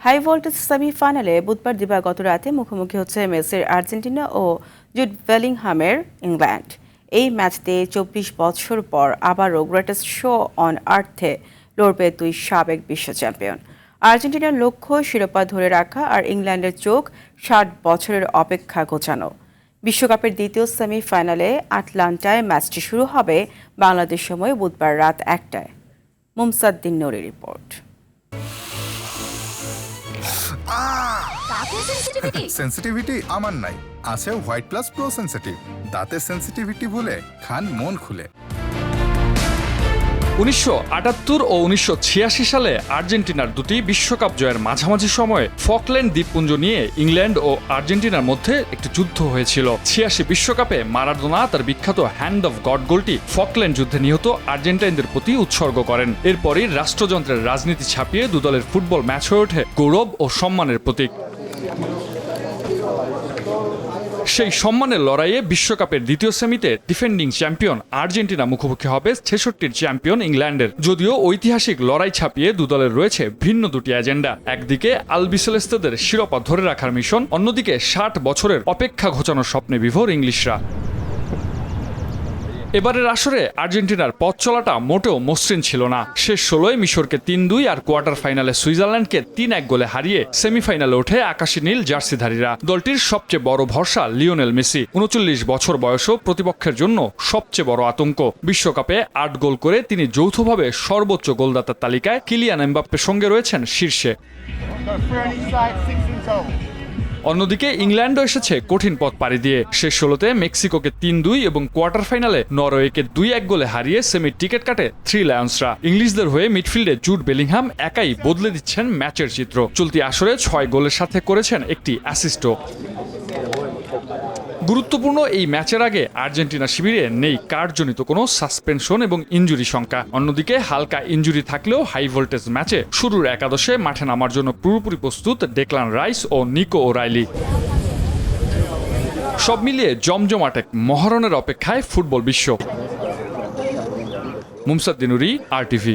High voltage সেমিফাইনালে বুধবার দিবাগত রাতে মুখোমুখি হচ্ছে মেসির আর্জেন্টিনা ও জুড বেলিংহামের ইংল্যান্ড। এই ম্যাচে ২৪ বছর পর আবারও গ্রেটেস্ট শো অন আর্থে লড়বে দুই সাবেক বিশ্ব চ্যাম্পিয়ন। আর্জেন্টিনার লক্ষ্য শিরোপা ধরে রাখা, আর ইংল্যান্ডের চোখ ৬০ বছরের অপেক্ষা ঘোচানো। বিশ্বকাপের দ্বিতীয় সেমিফাইনালে আটলান্টায় ম্যাচটি শুরু হবে বাংলাদেশ সময় বুধবার রাত ১টায়। মুমসাদ্দিন নুরির রিপোর্ট। সেন্সিটিভিটি আমার নাই, আছে হোয়াইট প্লাস প্রো সেন্সিটিভ। দাঁতের সেন্সিটিভিটি বলে খান মন খুলে। ১৯৭৮ ও ১৯৮৬ সালে আর্জেন্টিনার দুটি বিশ্বকাপ জয়ের মাঝামাঝি সময়ে ফকল্যান্ড দ্বীপপুঞ্জ নিয়ে ইংল্যান্ড ও আর্জেন্টিনার মধ্যে একটি যুদ্ধ হয়েছিল। ৮৬ বিশ্বকাপে মারাদোনা তার বিখ্যাত হ্যান্ড অফ গড গোলটি ফকল্যান্ড যুদ্ধে নিহত আর্জেন্টাইনদের প্রতি উৎসর্গ করেন। এরপরই রাষ্ট্রযন্ত্রের রাজনীতি ছাপিয়ে দুদলের ফুটবল ম্যাচ হয়ে ওঠে গৌরব ও সম্মানের প্রতীক। সেই সম্মানের লড়াইয়ে বিশ্বকাপের দ্বিতীয় সেমিতে ডিফেন্ডিং চ্যাম্পিয়ন আর্জেন্টিনা মুখোমুখি হবে ৬৬র চ্যাম্পিয়ন ইংল্যান্ডের। যদিও ঐতিহাসিক লড়াই ছাপিয়ে দুদলের রয়েছে ভিন্ন দুটি এজেন্ডা। একদিকে আলবিসেলেস্তেদের শিরোপা ধরে রাখার মিশন, অন্যদিকে ৬০ বছরের অপেক্ষা ঘোচানোর স্বপ্নে বিভোর ইংলিশরা। এবারের আসরে আর্জেন্টিনার পথ চলাটা মোটেও মসৃণ ছিল না। শেষ ১৬য় মিশরকে ৩-২ আর কোয়ার্টার ফাইনালে সুইজারল্যান্ডকে ৩-১ গোলে হারিয়ে সেমিফাইনালে ওঠে আকাশী নীল জার্সিধারীরা। দলটির সবচেয়ে বড় ভরসা লিওনেল মেসি। ৩৯ বছর বয়সও প্রতিপক্ষের জন্য সবচেয়ে বড় আতঙ্ক। বিশ্বকাপে ৮ গোল করে তিনি যৌথভাবে সর্বোচ্চ গোলদাতার তালিকায় কিলিয়ান এমবাপ্পের সঙ্গে রয়েছেন শীর্ষে। অন্যদিকে ইংল্যান্ডও এসেছে কঠিন পথ পাড়ি দিয়ে। শেষ ১৬তে মেক্সিকোকে ৩-২ এবং কোয়ার্টার ফাইনালে নরওয়েকে ২-১ গোলে হারিয়ে সেমির টিকিট কাটে থ্রি লায়ন্সরা। ইংলিশদের হয়ে মিডফিল্ডে জুড বেলিংহাম একাই বদলে দিচ্ছেন ম্যাচের চিত্র। চলতি আসরে ৬ গোলের সাথে করেছেন একটি অ্যাসিস্টও। গুরুত্বপূর্ণ এই ম্যাচের আগে আর্জেন্টিনা শিবিরে নেই কার্ডজনিত কোনো সাসপেনশন এবং ইনজুরি শঙ্কা। অন্যদিকে হালকা ইনজুরি থাকলেও হাই ভোল্টেজ ম্যাচে শুরুর একাদশে মাঠে নামার জন্য পুরোপুরি প্রস্তুত ডেক্লান রাইস ও নিকো ওরাইলি। সব মিলিয়ে জমজমাট এক মহারণের অপেক্ষায় ফুটবল বিশ্ব। মুমসাদ্দিন নুরি, RTV।